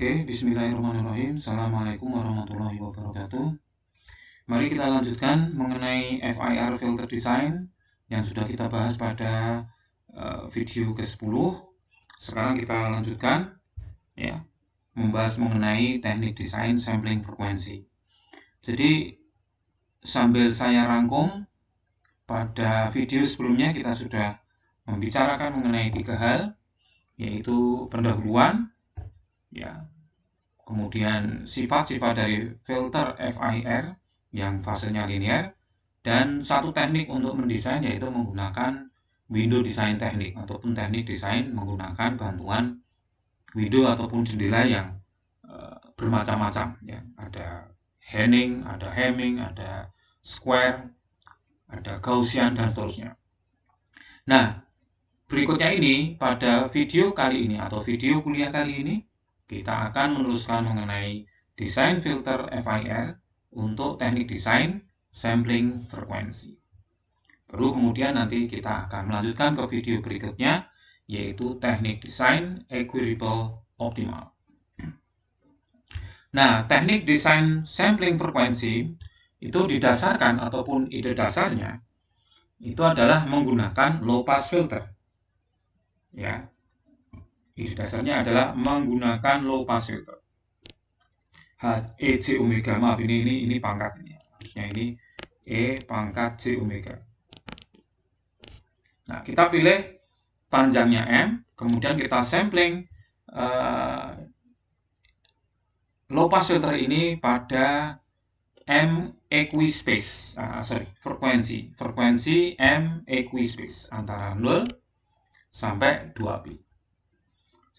Oke, bismillahirrahmanirrahim. Assalamualaikum warahmatullahi wabarakatuh. Mari kita lanjutkan mengenai FIR filter design yang sudah kita bahas pada video ke-10. Sekarang kita lanjutkan ya, membahas mengenai teknik desain sampling frekuensi. Jadi sambil saya rangkum, pada video sebelumnya kita sudah membicarakan mengenai 3 hal, yaitu pendahuluan, ya, kemudian sifat-sifat dari filter FIR yang fasenya linear, dan satu teknik untuk mendesain yaitu menggunakan window design teknik ataupun teknik desain menggunakan bantuan window ataupun jendela yang bermacam-macam ya. Ada Henning, ada Hamming, ada Square, ada Gaussian, dan seterusnya. Nah, berikutnya ini pada video kali ini atau video kuliah kali ini kita akan meneruskan mengenai desain filter FIR untuk teknik desain sampling frekuensi. Baru kemudian nanti kita akan melanjutkan ke video berikutnya, yaitu teknik desain equiripple optimal. Nah, teknik desain sampling frekuensi itu didasarkan ataupun ide dasarnya itu adalah menggunakan low pass filter. Ya, ide dasarnya adalah menggunakan low pass filter. EJ omega, maaf ini pangkat ini. Harusnya ini E pangkat J omega. Nah, kita pilih panjangnya M, kemudian kita sampling low pass filter ini pada M equispace, frekuensi M equispace antara 0 sampai 2pi.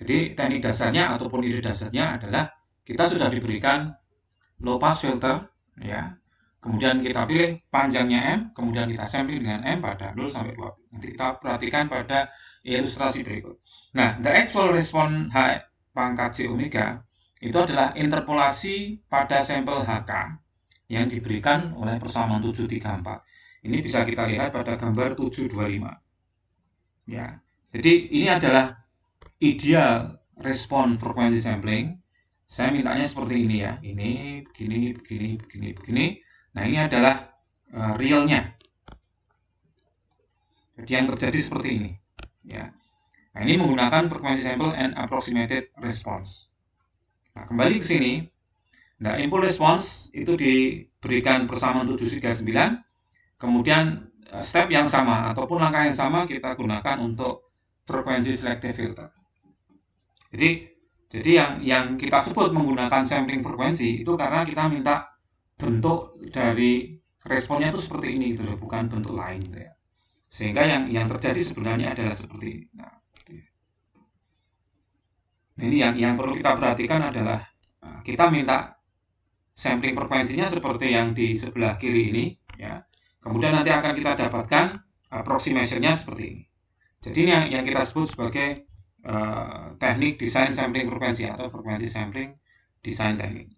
Jadi teknik dasarnya ataupun ide dasarnya adalah kita sudah diberikan low pass filter ya. Kemudian kita pilih panjangnya M, kemudian kita sampling dengan M pada 0 sampai 2pi. Nanti kita perhatikan pada ilustrasi berikut. Nah, the actual response H pangkat J omega itu adalah interpolasi pada sampel HK yang diberikan oleh persamaan 734. Ini bisa kita lihat pada gambar 725. Ya. Jadi ini adalah ideal respon frekuensi sampling. Saya mintanya seperti ini ya. Ini begini. Nah, ini adalah realnya. Jadi yang terjadi seperti ini. Ya. Nah, ini menggunakan frekuensi sample and approximated response. Nah, kembali ke sini. Nah, impulse response itu diberikan persamaan 739. Kemudian step yang sama ataupun langkah yang sama kita gunakan untuk frekuensi selective filter. Jadi yang kita sebut menggunakan sampling frekuensi itu karena kita minta bentuk dari responnya itu seperti ini gitu loh, bukan bentuk lain gitu ya. Sehingga yang terjadi sebenarnya adalah seperti ini. Nah, ini yang perlu kita perhatikan adalah kita minta sampling frekuensinya seperti yang di sebelah kiri ini ya. Kemudian nanti akan kita dapatkan approximation-nya seperti ini. Jadi ini yang kita sebut sebagai teknik desain sampling frekuensi atau frekuensi sampling desain teknik.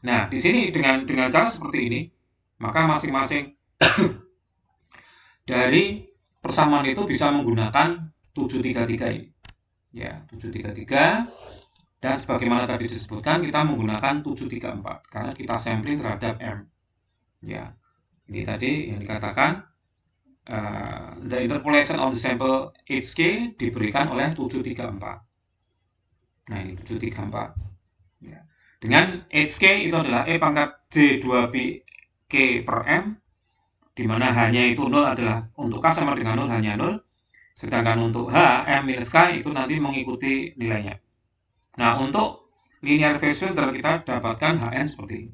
Nah, di sini dengan cara seperti ini, maka masing-masing dari persamaan itu bisa menggunakan 733 ini. Ya, 733, dan sebagaimana tadi disebutkan kita menggunakan 734 karena kita sampling terhadap M. Ya. Ini tadi yang dikatakan the interpolation on the sample HK diberikan oleh 734. Nah, ini 734. Ya. Dengan HK itu adalah E pangkat J2pi K per M, di mana hanya itu 0 adalah untuk K sama dengan 0 hanya 0, sedangkan untuk H, M minus K itu nanti mengikuti nilainya. Nah, untuk linear phase filter kita dapatkan HN seperti ini.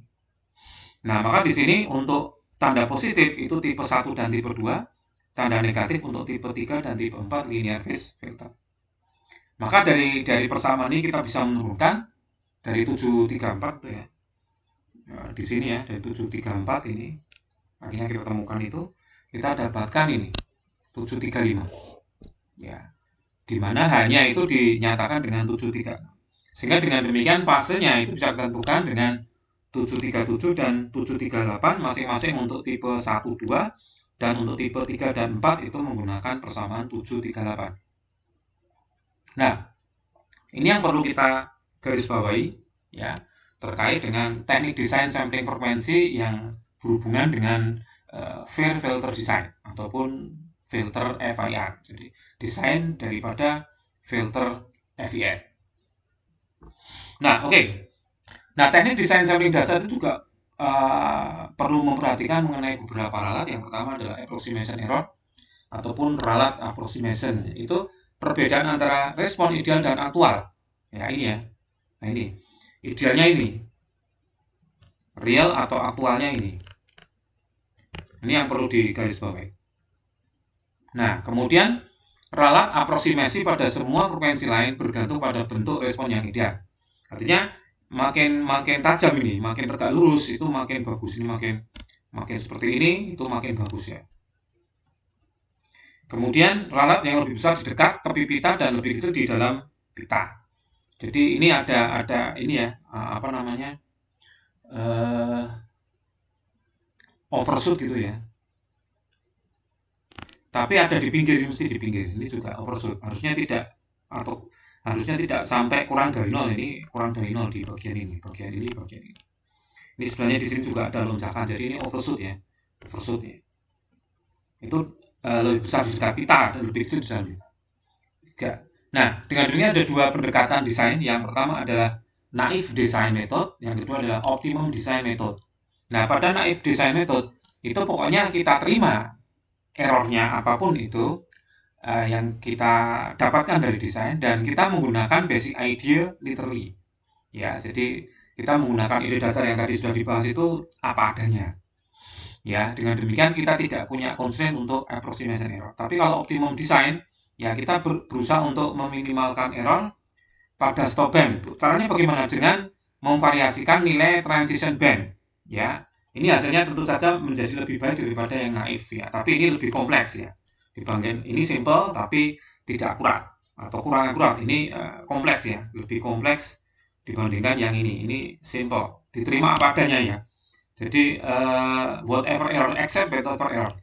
Nah, maka di sini untuk tanda positif itu tipe 1 dan tipe 2, tanda negatif untuk tipe 3 dan tipe 4 linear phase filter. Maka dari persamaan ini kita bisa menurunkan dari 734 ya. Di sini ya, dari 734 ini akhirnya kita temukan itu, kita dapatkan ini 735. Ya. Di mana hanya itu dinyatakan dengan 736. Sehingga dengan demikian fasenya itu bisa ditentukan dengan 737 dan 738 masing-masing untuk tipe 1, 2, dan untuk tipe 3 dan 4 itu menggunakan persamaan 738. Nah, ini yang perlu kita garis bawahi ya, terkait dengan teknik desain sampling frekuensi yang berhubungan dengan FIR filter design ataupun filter FIR. Jadi desain daripada filter FIR. Nah, oke. Nah, teknik desain sampling dasar itu juga perlu memperhatikan mengenai beberapa ralat. Yang pertama adalah approximation error ataupun ralat approximation. Itu perbedaan antara respon ideal dan aktual. Ya, ini ya. Nah, ini. Idealnya ini. Real atau aktualnya ini. Ini yang perlu digarisbawahi. Nah, kemudian ralat aproksimasi pada semua frekuensi lain bergantung pada bentuk respon yang ideal. Artinya makin tajam ini, makin tegak lurus itu makin bagus. Ini makin seperti ini itu makin bagus ya. Kemudian ralat yang lebih besar di dekat tepi pita dan lebih kecil di dalam pita. Jadi ini ada ini ya, apa namanya? Overshoot gitu ya. Tapi ada di pinggir, mesti di pinggir. Ini juga overshoot. Harusnya tidak sampai kurang dari 0. Ini kurang dari 0 di bagian ini. Ini sebenarnya di sini juga ada lonjakan. Jadi ini overshoot ya. Itu lebih besar di dekat pita dan lebih kecil di dalam pita. Nah, dengan demikian ada dua pendekatan desain. Yang pertama adalah naive design method, yang kedua adalah optimum design method. Nah, pada naive design method itu pokoknya kita terima errornya apapun itu yang kita dapatkan dari desain dan kita menggunakan basic idea literally. Ya, jadi kita menggunakan ide dasar yang tadi sudah dibahas itu apa adanya. Ya, dengan demikian kita tidak punya constraint untuk approximation error. Tapi kalau optimum design, ya kita berusaha untuk meminimalkan error pada stop band. Caranya bagaimana? Dengan memvariasikan nilai transition band. Ya, ini hasilnya tentu saja menjadi lebih baik daripada yang naif ya. Tapi ini lebih kompleks ya. Dibanding ini simple tapi tidak akurat atau kurang akurat. Ini kompleks ya, lebih kompleks dibandingkan yang ini. Ini simple, diterima apa adanya ya. Jadi whatever error except whatever error.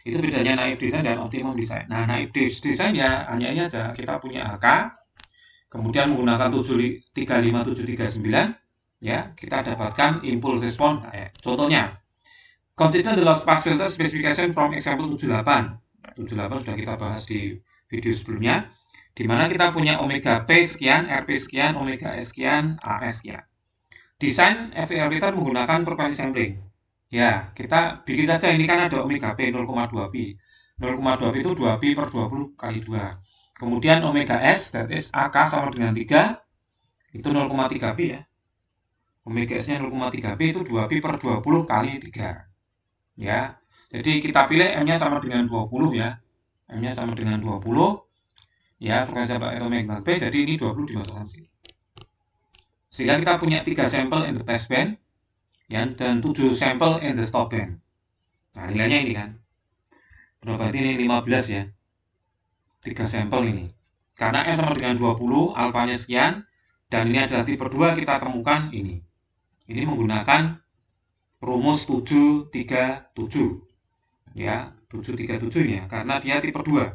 Itu bedanya naive design dan optimum design. Nah, naive design ya hanya ini aja. Kita punya HK, kemudian menggunakan 35739 ya, kita dapatkan impulse respon. Contohnya, consider the loss pass filter specification from example 78 sudah kita bahas di video sebelumnya, di mana kita punya omega P sekian, RP sekian, omega S sekian, AS sekian. Desain FIR filter menggunakan frekuensi sampling. Ya, kita bikin saja, ini kan ada omega P 0,2 pi. 0,2 pi itu 2 pi per 20 kali 2. Kemudian omega S, that is AK sama dengan 3, itu 0,3 pi ya. Omega S-nya 0,3 pi itu 2 pi per 20 kali 3. Ya, jadi kita pilih M-nya sama dengan 20 ya. M-nya sama dengan 20. Ya, frekuensi omega P, jadi ini 20 dimasukkan sini. Sehingga kita punya 3 sampel in the pass band ya, dan 7 sampel in the stop band. Nah, nilainya ini kan. Berarti ini 15 ya. 3 sampel ini. Karena M sama dengan 20, alfanya sekian, dan ini adalah tipe 2, kita temukan ini. Ini menggunakan rumus 737. Ya, 737 ini ya, karena dia tipe 2.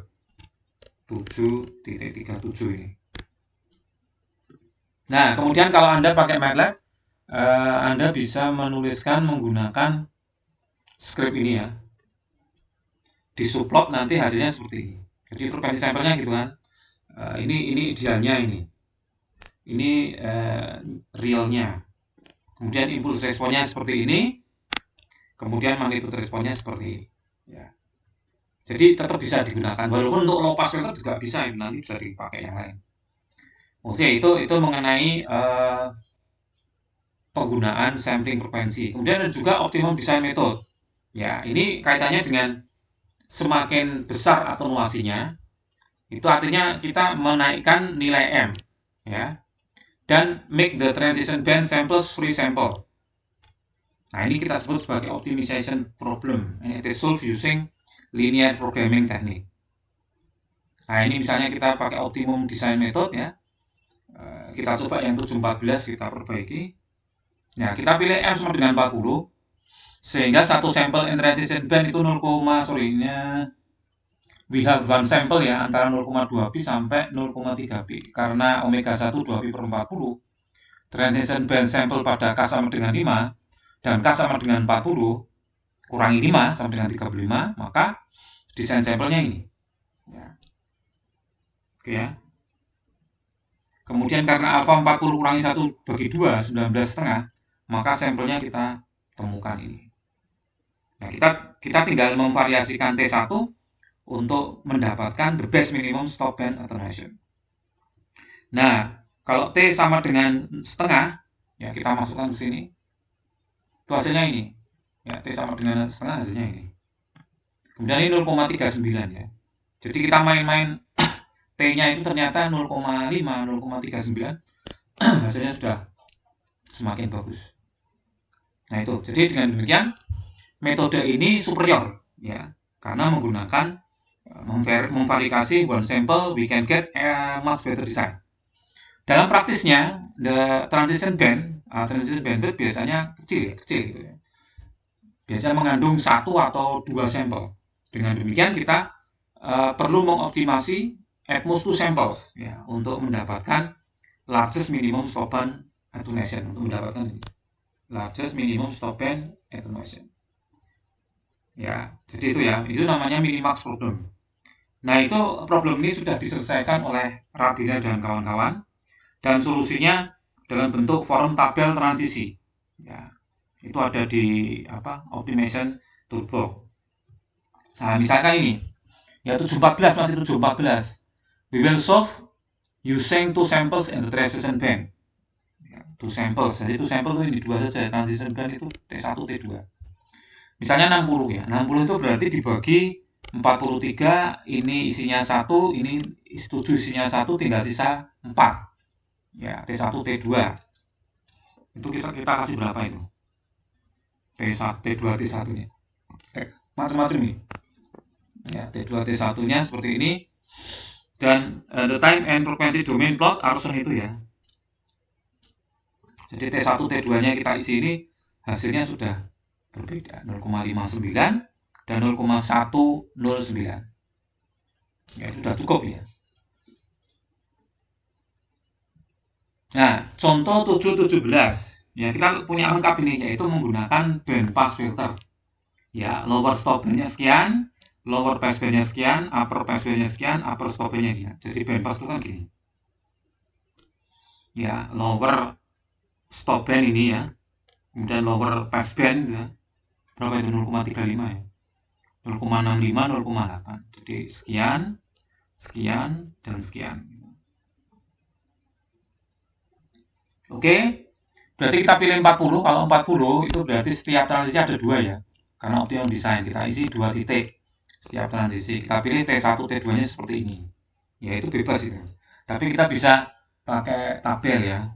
7.37 ini. Nah, kemudian kalau Anda pakai MATLAB, Anda bisa menuliskan menggunakan script ini ya. Di subplot nanti hasilnya seperti ini. Jadi frekuensi sampelnya gitu kan. Ini idealnya ini. Ini realnya. Kemudian impuls responnya seperti ini. Kemudian magnitude responnya seperti ini. Ya. Jadi tetap bisa digunakan. Walaupun untuk low pass filter juga bisa, nanti bisa dipakai yang lain. Oke, itu mengenai penggunaan sampling frekuensi. Kemudian ada juga optimum design method. Ya, ini kaitannya dengan semakin besar atenuasinya, itu artinya kita menaikkan nilai M, ya, dan make the transition band samples free sample. Nah, ini kita sebut sebagai optimization problem, and it is solved using linear programming technique. Nah, ini misalnya kita pakai optimum design method ya. Kita coba yang 714 kita perbaiki. Nah, kita pilih M sama dengan 40, sehingga satu sampel in transition band itu 0,5 we have one sampel ya antara 0,2 pi sampai 0,3 pi. Karena omega 1 2 pi per 40, transition band sampel pada K sama dengan 5 dan K sama dengan 40 kurangi 5 sama dengan 35, maka desain sampelnya ini. Ya. Oke ya. Kemudian karena alfa 40 kurangi 1 bagi 2, 19,5, maka sampelnya kita temukan ini. Nah, kita tinggal memvariasikan T1 untuk mendapatkan the best minimum stop band attenuation. Nah, kalau T sama dengan setengah, ya kita masukkan ke sini. Itu hasilnya ini. Ya, T sama dengan setengah hasilnya ini. Kemudian ini 0,39 ya. Jadi kita main-main T-nya itu ternyata 0,5, 0,39. Hasilnya sudah semakin bagus. Nah, itu. Jadi dengan demikian metode ini superior ya. Karena menggunakan memvariasi one sample, we can get a much better design. Dalam praktisnya, the transition bandwidth biasanya kecil gitu ya. Biasanya mengandung 1 atau 2 sampel. Dengan demikian kita perlu mengoptimasi at most 2 samples ya untuk mendapatkan largest minimum stop band attenuation, untuk mendapatkan largest minimum stop band attenuation. Ya, jadi itu ya, itu namanya minimax problem. Nah, itu problem ini sudah diselesaikan oleh Rabina dan kawan-kawan, dan solusinya dalam bentuk form tabel transisi. Ya, itu ada di Optimization Toolbox. Nah, misalkan ini, ya 714 masih 714. We will solve using 2 samples in the transition band. Ya, 2 samples. Jadi 2 sampel itu ini 2 saja. Transition band itu T1, T2. Misalnya 60 ya. 60 itu berarti dibagi 43, ini isinya 1, ini 7 isinya 1, tinggal sisa 4. Ya, T1, T2. Itu kita kasih berapa itu? T1, T2, T1-nya. Macam-macam ini. Ya, T2, T1-nya seperti ini. Dan the time and frequency domain plot harus itu ya. Jadi T1, T2-nya kita isi ini, hasilnya sudah berbeda, 0,59 dan 0,109. Ya, itu sudah cukup ya. Nah, contoh 717. Ya, kita punya lengkap ini, yaitu menggunakan band pass filter. Ya, lower stop bandnya sekian, lower pass bandnya sekian, upper pass bandnya sekian, upper stop bandnya sekian. Jadi band pass itu kan gini. Ya, lower stop band ini ya. Kemudian lower pass band ya. Berapa itu? 0,35 ya. 0,65, 0,8. Jadi sekian, sekian, dan sekian. Oke, berarti kita pilih 40. Kalau 40 itu berarti setiap transisi ada 2 ya. Karena optimum design kita isi 2 titik setiap transisi. Kita pilih T1, T2-nya seperti ini. Ya, itu bebas itu. Tapi kita bisa pakai tabel ya.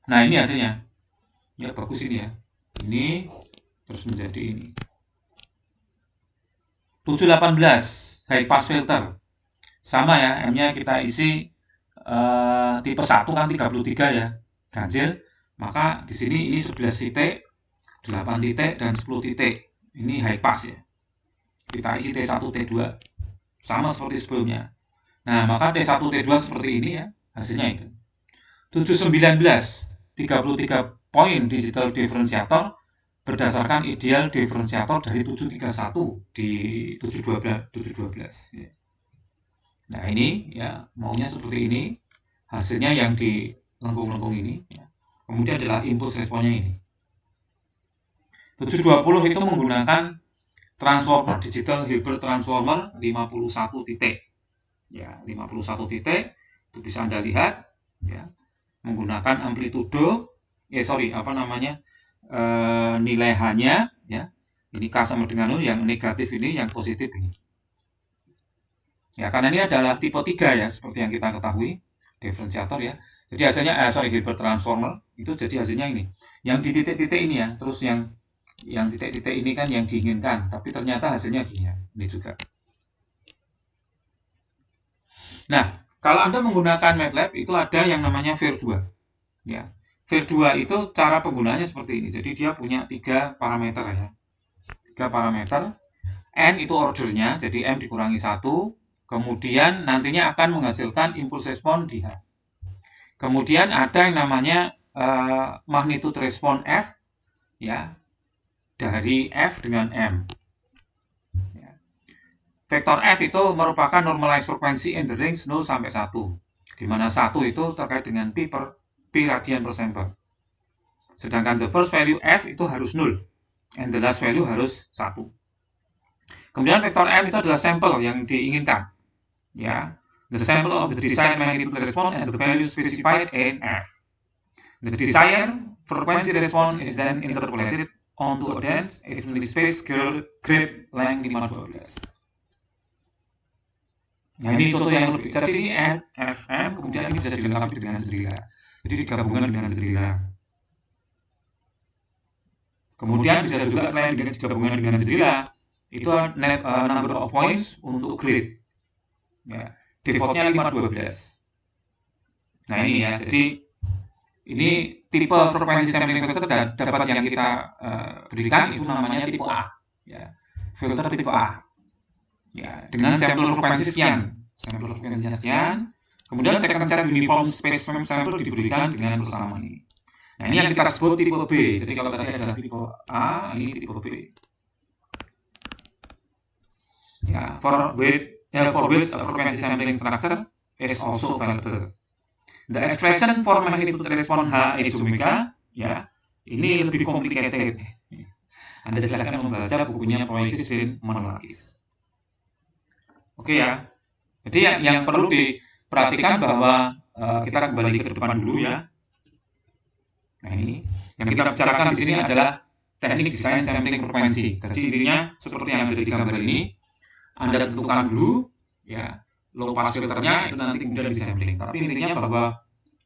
Nah, ini hasilnya. Ya, bagus ini ya. Ini terus menjadi ini. 718 high pass filter. Sama ya, M-nya kita isi tipe 1 kan 33 ya. Ganjil, maka di sini ini 11 titik, 8 titik, dan 10 titik. Ini high pass ya. Kita isi T1, T2. Sama seperti sebelumnya. Nah, maka T1, T2 seperti ini ya. Hasilnya itu. 719, 33 poin digital differentiator berdasarkan ideal diferensiator dari 731 di 712 ya. Nah, ini ya maunya seperti ini. Hasilnya yang di lengkung-lengkung ini ya. Kemudian adalah impulse responnya ini. 720 itu menggunakan transformer digital Hilbert transformer 51 titik. Ya, 51 titik itu bisa Anda lihat ya. Menggunakan amplitudo nilai H-nya ya. Ini K sama dengan 0, yang negatif ini, yang positif ini. Ya, karena ini adalah tipe 3 ya, seperti yang kita ketahui, diferensiator ya. Jadi hasilnya Hilbert transformer itu jadi hasilnya ini. Yang di titik-titik ini ya, terus yang titik-titik ini kan yang diinginkan, tapi ternyata hasilnya gini ya. Ini juga. Nah, kalau Anda menggunakan MATLAB itu ada yang namanya VER2. Ya. VER2 itu cara penggunaannya seperti ini. Jadi dia punya 3 parameter ya. 3 parameter. N itu ordernya, jadi M dikurangi 1, kemudian nantinya akan menghasilkan impulse respon di H. Kemudian ada yang namanya magnitude respon F, ya, dari F dengan M. Ya. Vektor F itu merupakan normalized frekuensi in the range 0 sampai 1, di mana 1 itu terkait dengan pi radian per sampel. Sedangkan the first value F itu harus 0, and the last value harus 1. Kemudian vektor M itu adalah sampel yang diinginkan. Ya, the sample of the desired magnitude response and the value specified in F. The desired frequency response is then interpolated onto a dense evenly spaced grid length 512. Nah, ini contoh yang lebih. Jadi ini N, FM, kemudian ini bisa dilengkapi dengan jendela. Jadi digabungkan dengan jendela. Kemudian bisa juga selain digabungkan dengan jendela, itu number of points untuk grid. Ya, defaultnya 512. Nah ini ya, jadi ini tipe frekuensi sampling filter dapat yang kita berikan itu namanya tipe A. Ya, filter tipe A. Ya, dengan sampel frekuensi sekian, sampel frekuensinya sekian. Kemudian second set uniform space sample diberikan dengan persamaan ini. Nah ini yang kita sebut tipe B. Jadi kalau tadi adalah tipe A, ini tipe B. Ya, for which a frequency sampling structure is also available. The expression for magnitude response H omega, ya, ini lebih complicated. Anda silakan membaca bukunya Proikis dan Monolakis. Oke ya. Jadi yang perlu diperhatikan bahwa kita kembali ke depan dulu ya. Nah ini yang kita bicarakan di sini adalah teknik desain sampling frekuensi. Jadi intinya seperti yang ada di gambar ini, Anda tentukan dulu ya low pass filternya itu nanti kemudian disampling. Tapi intinya bahwa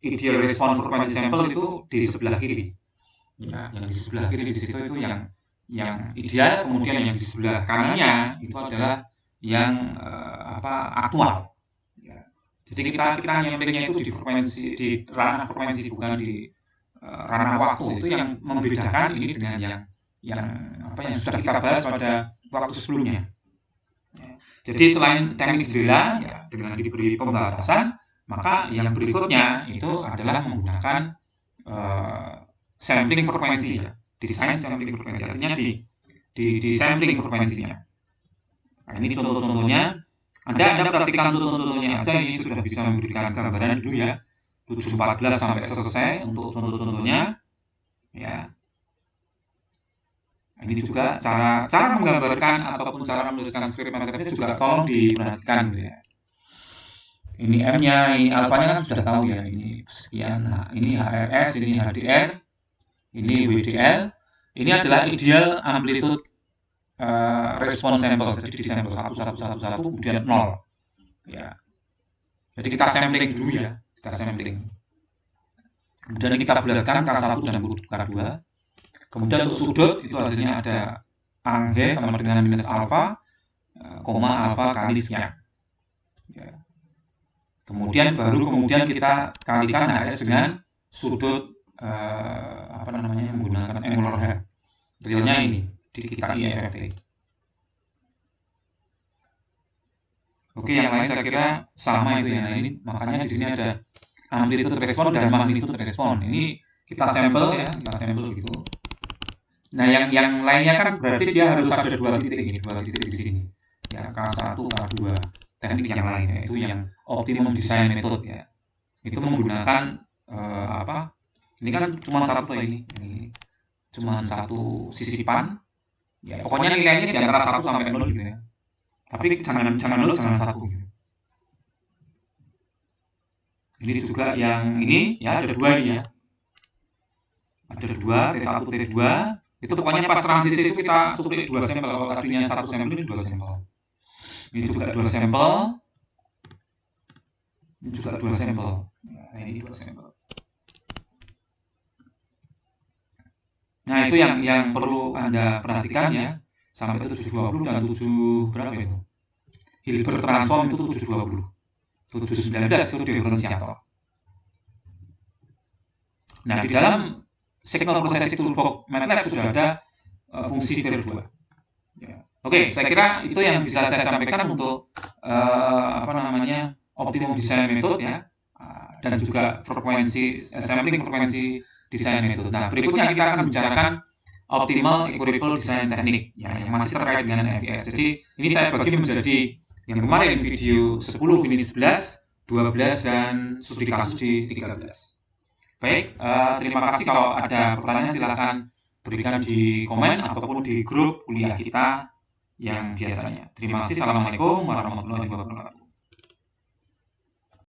ideal respon frekuensi sampel itu di sebelah kiri. Ya, yang di sebelah kiri di situ itu yang ideal, kemudian yang di sebelah kanannya itu adalah yang aktual. Ya. Jadi kita nyamplingnya itu di ranah frekuensi bukan di ranah waktu. Itu yang membedakan ini dengan yang sudah kita bahas pada waktu sebelumnya. Ya. Jadi selain teknik jendela ya, dengan diberi pembatasan, maka yang berikutnya itu adalah menggunakan sampling frekuensi ya, desain sampling frekuensi, artinya di sampling frekuensinya. Nah, ini contoh-contohnya. Anda perhatikan contoh-contohnya aja, ini sudah bisa memberikan gambaran dulu ya. 714 sampai selesai untuk contoh-contohnya. Ya. Ini juga cara menggambarkan ataupun cara menuliskan skrip MATLAB juga tolong diperhatikan gitu ya. Ini M-nya, ini alfanya kan sudah tahu ya. Ini sekian. Nah, ini HRS, ini HDR, ini WDL. Ini adalah ideal amplitude respon sampel. Jadi di sampel 1, kemudian 0. Ya. Jadi kita sampling dulu ya. Kita sampling. Kemudian kita bulatkan K1 dan K2. Kemudian untuk sudut itu hasilnya ada anghe sama dengan minus alfa, koma alfa kali sekian. Ya. Kemudian kita kalikan HS dengan sudut menggunakan angular H. Realnya ini kita IFT. Oke, yang lain saya kira sama itu ya. Nah, ini makanya di sini ada amplitude respon dan magnitude respon. Ini kita sampel ya, gitu. Nah, yang lainnya kan berarti dia harus ada dua titik di sini. Ya, K1, K2. Teknik yang lain yaitu yang optimum design method ya. Itu menggunakan ini kan cuma satu ini cuma satu sisipan. Ya, pokoknya nilainya di antara 1 sampai 0 gitu ya. Tapi jangan 0, jangan 1 gitu. Ini juga yang ini ya ada dua ini ya. Ada dua, T1, T2. Itu pokoknya pas transisi itu kita suplik 2 sampel. Kalau tadinya 1 sampel, ini 2 sampel. Ini juga 2 sampel. Ini juga 2 sampel. Nah, ini 2 sampel. Nah, itu yang perlu Anda perhatikan ya. Sampai 720 dan 7 berapa itu? Hilbert transform itu 720. 719 itu diferensiator. Nah, di dalam signal processing toolbox MATLAB sudah ada fungsi VER2. Ya. Oke, saya kira itu yang bisa saya sampaikan untuk optimum design method ya, dan juga sampling frekuensi design method. Nah, berikutnya kita akan bicarakan optimal equitable design teknik ya, yang masih terkait dengan FES. Jadi ini saya bagi menjadi yang kemarin video 10, ini 11, 12 dan studi kasus di 13. Baik, terima kasih. Kalau ada pertanyaan silahkan berikan di komen ataupun di grup kuliah kita yang biasanya. Terima kasih. Assalamualaikum warahmatullahi wabarakatuh.